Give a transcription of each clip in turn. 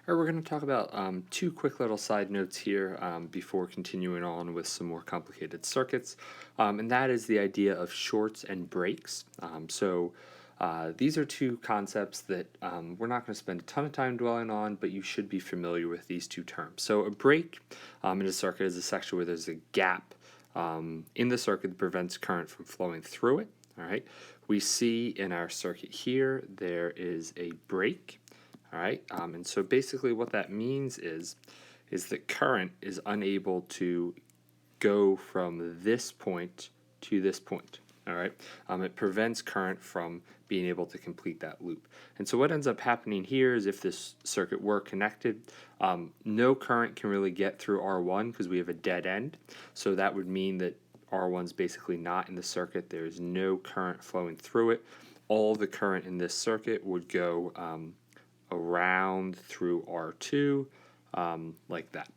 All right, we're going to talk about two quick little side notes here before continuing on with some more complicated circuits, and that is the idea of shorts and breaks. These are two concepts that we're not going to spend a ton of time dwelling on, but you should be familiar with these two terms. So a break in a circuit is a section where there's a gap in the circuit that prevents current from flowing through it. All right, we see in our circuit here there is a break. All right, and so basically what that means is that current is unable to go from this point to this point. All right, it prevents current from being able to complete that loop. And so what ends up happening here is if this circuit were connected, no current can really get through R1 because we have a dead end. So that would mean that R1's basically not in the circuit. There's no current flowing through it. All the current in this circuit would go around through R2 like that.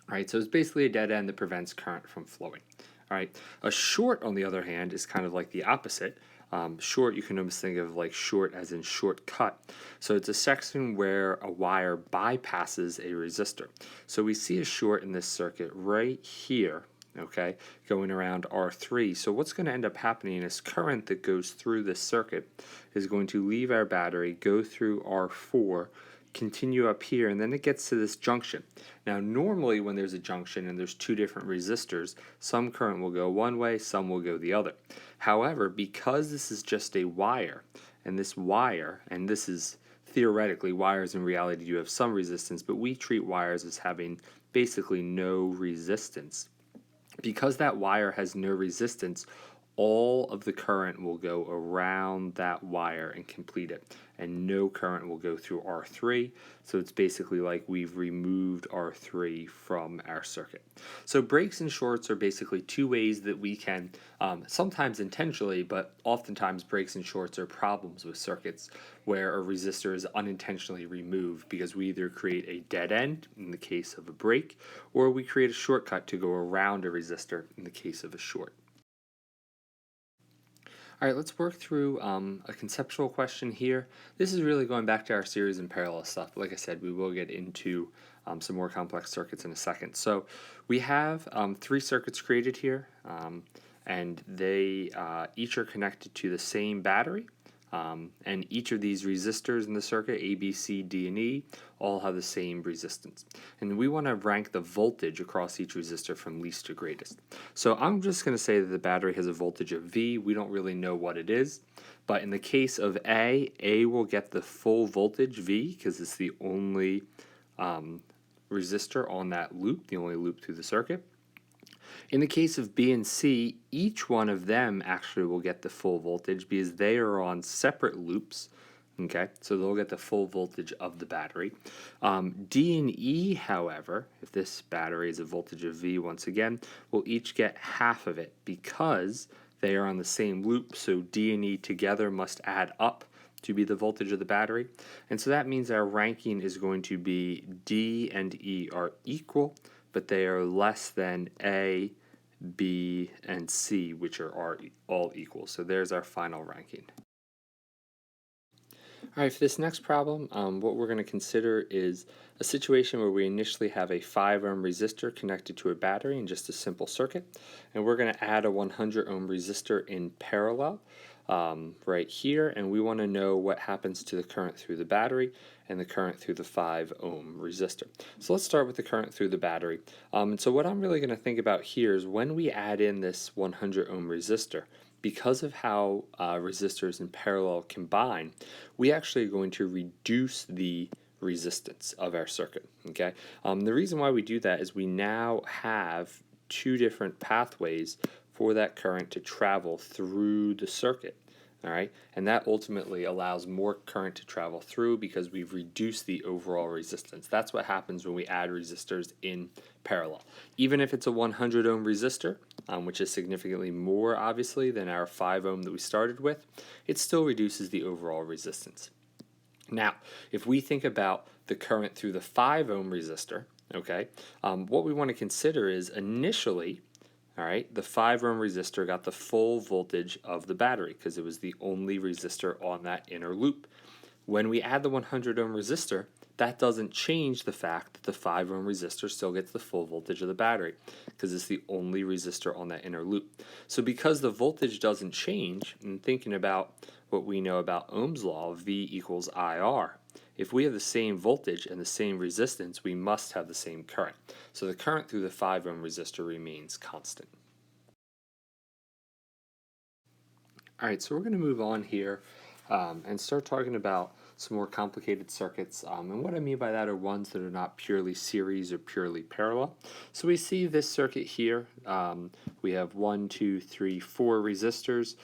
All right, so it's basically a dead end that prevents current from flowing. All right, a short, on the other hand, is kind of like the opposite. Short, you can almost think of like short as in shortcut. So it's a section where a wire bypasses a resistor. So we see a short in this circuit right here, okay, going around R3. So what's going to end up happening is current that goes through this circuit is going to leave our battery, go through R4, continue up here, and then it gets to this junction. Now normally when there's a junction and there's two different resistors, some current will go one way, some will go the other. However, because this is just a wire, and this is theoretically, wires in reality do have some resistance, but we treat wires as having basically no resistance. Because that wire has no resistance, all of the current will go around that wire and complete it, and no current will go through R3. So it's basically like we've removed R3 from our circuit. So breaks and shorts are basically two ways that we can, sometimes intentionally, but oftentimes breaks and shorts are problems with circuits where a resistor is unintentionally removed because we either create a dead end in the case of a break, or we create a shortcut to go around a resistor in the case of a short. All right, let's work through a conceptual question here. This is really going back to our series in parallel stuff. Like I said, we will get into some more complex circuits in a second. So we have three circuits created here, and they each are connected to the same battery. And each of these resistors in the circuit, A, B, C, D, and E, all have the same resistance. And we want to rank the voltage across each resistor from least to greatest. So I'm just going to say that the battery has a voltage of V. We don't really know what it is. But in the case of A will get the full voltage V because it's the only resistor on that loop, the only loop through the circuit. In the case of B and C, each one of them actually will get the full voltage because they are on separate loops. Okay, so they'll get the full voltage of the battery. D and E, however, if this battery is a voltage of V once again, will each get half of it because they are on the same loop. So D and E together must add up to be the voltage of the battery. And so that means our ranking is going to be D and E are equal, but they are less than A, B, and C, which are all equal. So there's our final ranking. All right, for this next problem, what we're going to consider is a situation where we initially have a 5 ohm resistor connected to a battery in just a simple circuit, and we're going to add a 100 ohm resistor in parallel right here, and we want to know what happens to the current through the battery and the current through the 5 ohm resistor. So let's start with the current through the battery. And so what I'm really going to think about here is when we add in this 100 ohm resistor, because of how resistors in parallel combine, we actually are going to reduce the resistance of our circuit. Okay. The reason why we do that is we now have two different pathways for that current to travel through the circuit. All right, and that ultimately allows more current to travel through because we've reduced the overall resistance. That's what happens when we add resistors in parallel. Even if it's a 100 ohm resistor, which is significantly more obviously than our 5 ohm that we started with, it still reduces the overall resistance. Now, if we think about the current through the 5 ohm resistor, okay, what we want to consider is initially, all right, the 5 ohm resistor got the full voltage of the battery because it was the only resistor on that inner loop. When we add the 100 ohm resistor, that doesn't change the fact that the 5 ohm resistor still gets the full voltage of the battery because it's the only resistor on that inner loop. So because the voltage doesn't change, and thinking about what we know about Ohm's law, V equals IR, if we have the same voltage and the same resistance, we must have the same current. So the current through the 5 ohm resistor remains constant. All right, so we're going to move on here and start talking about some more complicated circuits. And what I mean by that are ones that are not purely series or purely parallel. So we see this circuit here. We have 1, 2, 3, 4 resistors.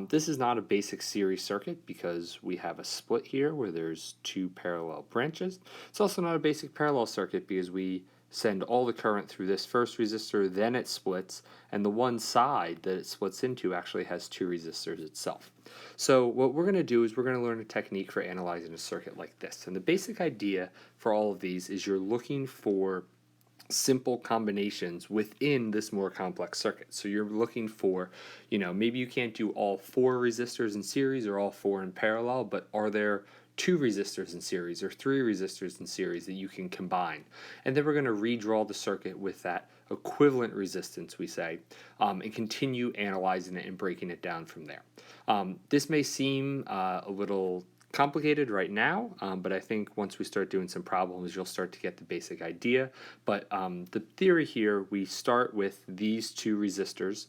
This is not a basic series circuit because we have a split here where there's 2 parallel branches. It's also not a basic parallel circuit because we send all the current through this first resistor, then it splits, and the one side that it splits into actually has 2 resistors itself. So what we're going to do is we're going to learn a technique for analyzing a circuit like this. And the basic idea for all of these is you're looking for simple combinations within this more complex circuit. So you're looking for, maybe you can't do all 4 resistors in series or all 4 in parallel, but are there 2 resistors in series or 3 resistors in series that you can combine? And then we're going to redraw the circuit with that equivalent resistance, we say, and continue analyzing it and breaking it down from there. This may seem a little complicated right now, but I think once we start doing some problems, you'll start to get the basic idea. But the theory here, we start with these 2 resistors.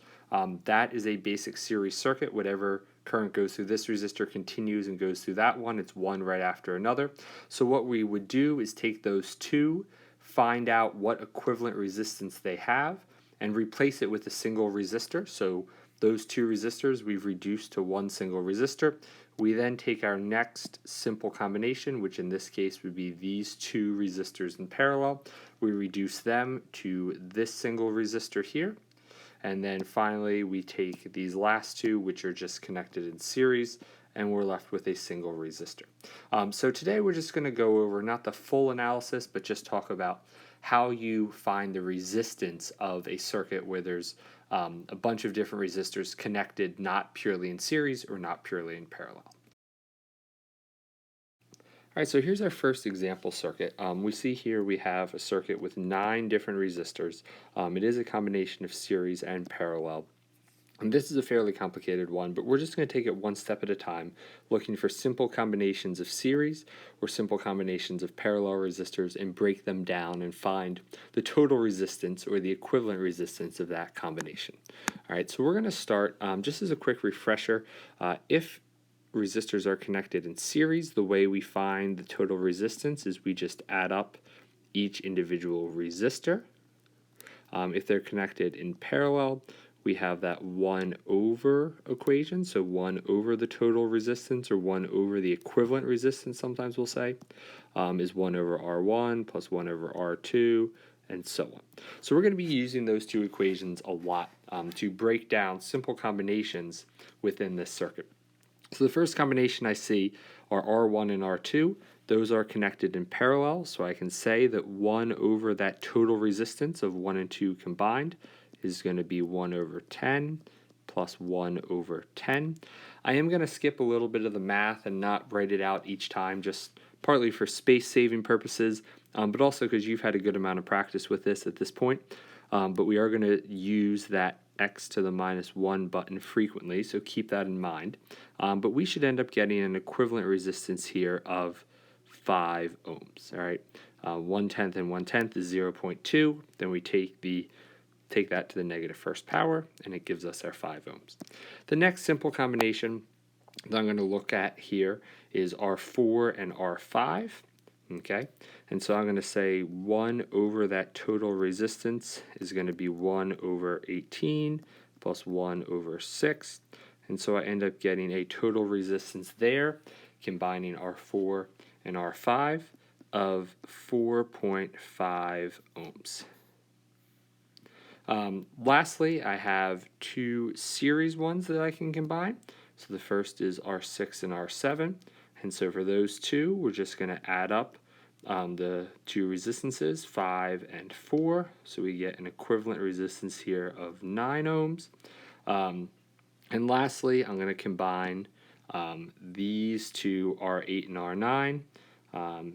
That is a basic series circuit. Whatever current goes through this resistor continues and goes through that one. It's one right after another. So what we would do is take those 2, find out what equivalent resistance they have, and replace it with a single resistor. So those 2 resistors we've reduced to one single resistor. We then take our next simple combination, which in this case would be these 2 resistors in parallel. We reduce them to this single resistor here. And then finally, we take these last 2, which are just connected in series, and we're left with a single resistor. So today we're just going to go over not the full analysis, but just talk about how you find the resistance of a circuit where there's a bunch of different resistors connected not purely in series or not purely in parallel. All right, so here's our first example circuit. We see here we have a circuit with 9 different resistors. It is a combination of series and parallel. And this is a fairly complicated one, but we're just going to take it one step at a time, looking for simple combinations of series or simple combinations of parallel resistors and break them down and find the total resistance or the equivalent resistance of that combination. All right, so we're going to start, just as a quick refresher, if resistors are connected in series, the way we find the total resistance is we just add up each individual resistor. If they're connected in parallel, we have that 1 over equation, so 1 over the total resistance, or 1 over the equivalent resistance, sometimes we'll say, is 1 over R1 plus 1 over R2, and so on. So we're going to be using those 2 equations a lot to break down simple combinations within this circuit. So the first combination I see are R1 and R2. Those are connected in parallel, so I can say that 1 over that total resistance of 1 and 2 combined is going to be 1 over 10 plus 1 over 10. I am going to skip a little bit of the math and not write it out each time, just partly for space-saving purposes, but also because you've had a good amount of practice with this at this point. But we are going to use that x to the minus 1 button frequently, so keep that in mind. But we should end up getting an equivalent resistance here of 5 ohms. All right, 1/10 and 1/10 is 0.2. Then we take that to the negative first power, and it gives us our 5 ohms. The next simple combination that I'm going to look at here is R4 and R5. Okay, and so I'm going to say 1 over that total resistance is going to be 1 over 18 plus 1 over 6. And so I end up getting a total resistance there, combining R4 and R5, of 4.5 ohms. Lastly, I have 2 series ones that I can combine. So the first is R6 and R7. And so for those 2, we're just going to add up the 2 resistances, 5 and 4. So we get an equivalent resistance here of 9 ohms. And lastly, I'm going to combine these 2 R8 and R9,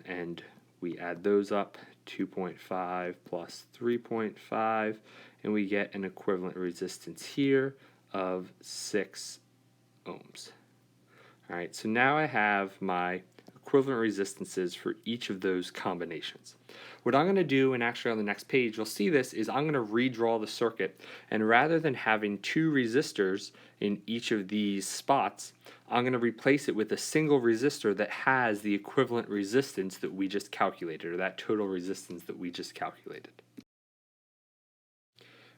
and We add those up, 2.5 plus 3.5, and we get an equivalent resistance here of 6 ohms. All right, so now I have my equivalent resistances for each of those combinations. What I'm going to do, and actually on the next page you'll see this, is I'm going to redraw the circuit, and rather than having two resistors in each of these spots, I'm going to replace it with a single resistor that has the equivalent resistance that we just calculated, or that total resistance that we just calculated.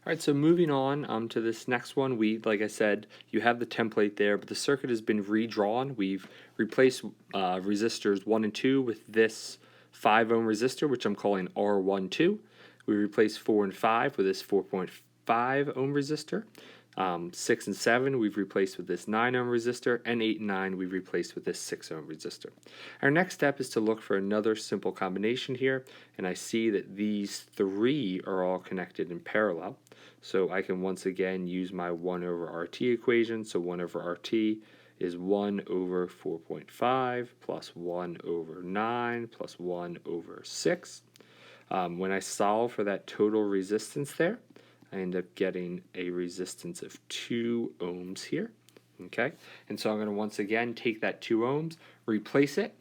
All right, so moving on to this next one, like I said, you have the template there, but the circuit has been redrawn. We've replaced resistors 1 and 2 with this 5 ohm resistor, which I'm calling R12. We replaced 4 and 5 with this 4.5 ohm resistor. 6 and 7 we've replaced with this 9 ohm resistor, and 8 and 9 we've replaced with this 6 ohm resistor. Our next step is to look for another simple combination here, and I see that these three are all connected in parallel. So I can once again use my 1 over RT equation. So 1 over RT is 1 over 4.5 plus 1 over 9 plus 1 over 6. When I solve for that total resistance there, I end up getting a resistance of 2 ohms here. Okay, and so I'm going to once again take that 2 ohms, replace it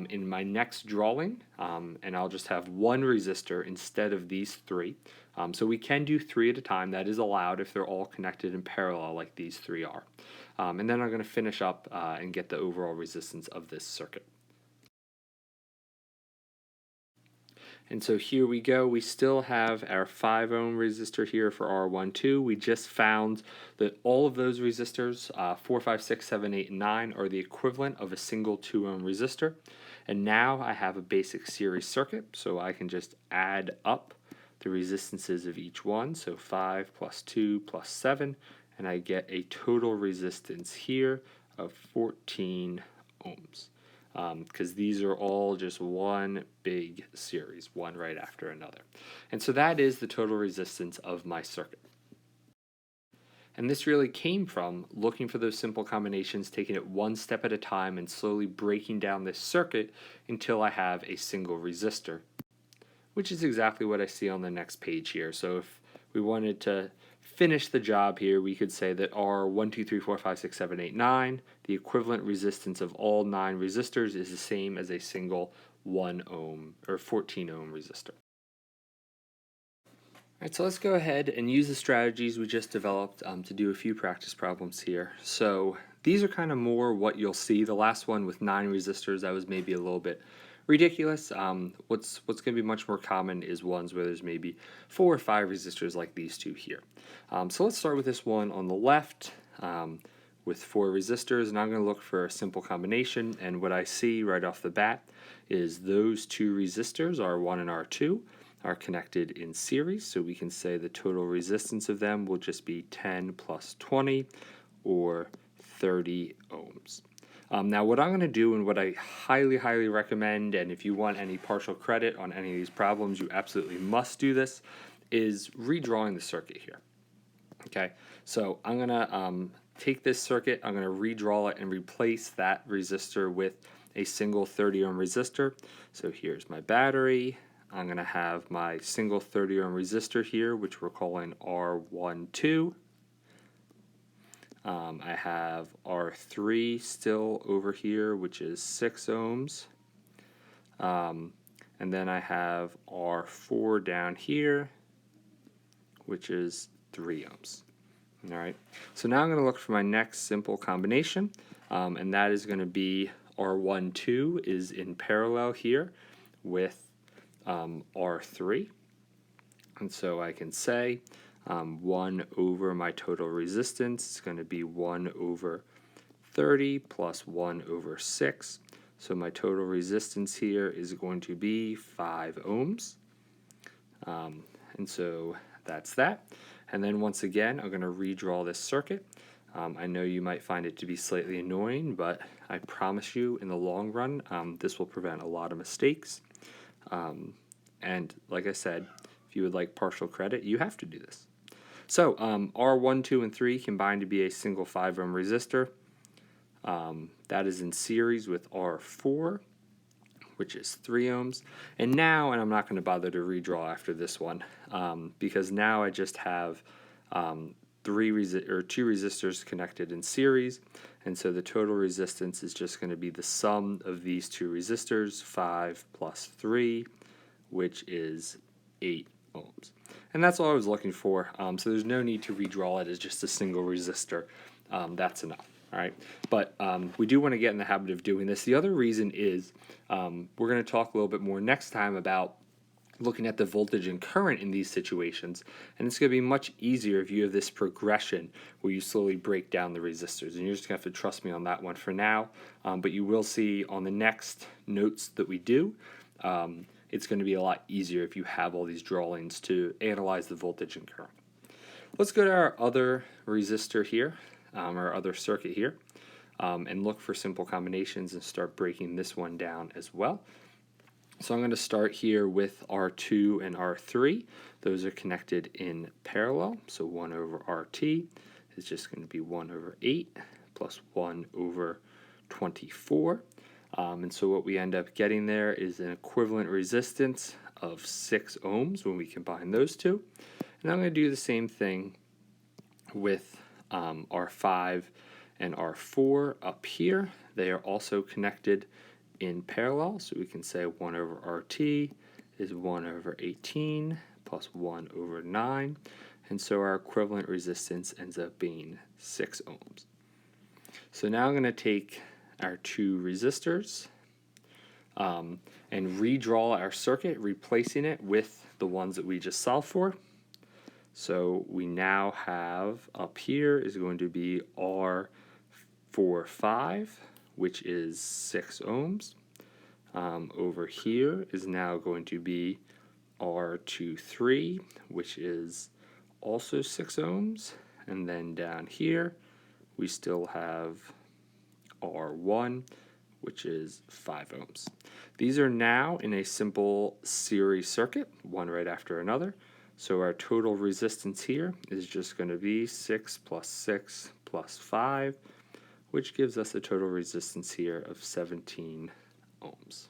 in my next drawing, and I'll just have one resistor instead of these three. So we can do 3 at a time. That is allowed if they're all connected in parallel like these 3 are. And then I'm going to finish up and get the overall resistance of this circuit. And so here we go. We still have our 5 ohm resistor here for R12. We just found that all of those resistors, 4, 5, 6, 7, 8, and 9, are the equivalent of a single 2 ohm resistor. And now I have a basic series circuit, so I can just add up the resistances of each one. So 5 plus 2 plus 7, and I get a total resistance here of 14 ohms. Because these are all just one big series, one right after another. And so that is the total resistance of my circuit. And this really came from looking for those simple combinations, taking it one step at a time and slowly breaking down this circuit until I have a single resistor, which is exactly what I see on the next page here. So if we wanted to finish the job here, we could say that R1, 2, 3, 4, 5, 6, 7, 8, 9, the equivalent resistance of all 9 resistors is the same as a single 1 ohm or 14 ohm resistor. All right, so let's go ahead and use the strategies we just developed to do a few practice problems here. So these are kind of more what you'll see. The last one with 9 resistors, that was maybe a little bit ridiculous. What's going to be much more common is ones where there's maybe 4 or 5 resistors like these two here. So let's start with this one on the left with 4 resistors, and I'm going to look for a simple combination, and what I see right off the bat is those 2 resistors, R1 and R2, are connected in series, so we can say the total resistance of them will just be 10 plus 20, or 30 ohms. Now what I'm going to do, and what I highly recommend, and if you want any partial credit on any of these problems, you absolutely must do this, is redrawing the circuit here. Okay, so I'm going to take this circuit, I'm going to redraw it and replace that resistor with a single 30 ohm resistor. So here's my battery. I'm going to have my single 30 ohm resistor here, which we're calling R12. I have R3 still over here, which is 6 ohms. And then I have R4 down here, which is 3 ohms. All right. So now I'm going to look for my next simple combination, and that is going to be R12 is in parallel here with R3. And so I can say 1 over my total resistance is going to be 1 over 30 plus 1 over 6. So my total resistance here is going to be 5 ohms. And so that's that. And then once again, I'm going to redraw this circuit. I know you might find it to be slightly annoying, but I promise you in the long run, this will prevent a lot of mistakes. And like I said, if you would like partial credit, you have to do this. So R1, 2, and 3 combine to be a single 5 ohm resistor. That is in series with R4. which is 3 ohms. And now, and I'm not going to bother to redraw after this one, because now I just have two resistors connected in series, and so the total resistance is just going to be the sum of these two resistors, 5 plus 3, which is 8 ohms. And that's all I was looking for, so there's no need to redraw it as just a single resistor. That's enough. All right, but we do want to get in the habit of doing this. The other reason is we're going to talk a little bit more next time about looking at the voltage and current in these situations, and it's going to be much easier if you have this progression where you slowly break down the resistors, and you're just going to have to trust me on that one for now, but you will see on the next notes that we do, it's going to be a lot easier if you have all these drawings to analyze the voltage and current. Let's go to our other resistor here, our other circuit here, and look for simple combinations and start breaking this one down as well. So I'm going to start here with R2 and R3. Those are connected in parallel, so 1 over RT is just going to be 1 over 8 plus 1 over 24. And so what we end up getting there is an equivalent resistance of 6 ohms when we combine those two. And I'm going to do the same thing with R5 and R4 up here. They are also connected in parallel, so we can say 1 over RT is 1 over 18 plus 1 over 9, and so our equivalent resistance ends up being 6 ohms. So now I'm going to take our two resistors and redraw our circuit, replacing it with the ones that we just solved for. So we now have up here is going to be R45, which is 6 ohms. Over here is now going to be R23, which is also 6 ohms. And then down here, we still have R1, which is 5 ohms. These are now in a simple series circuit, one right after another. So our total resistance here is just going to be 6 plus 6 plus 5, which gives us a total resistance here of 17 ohms.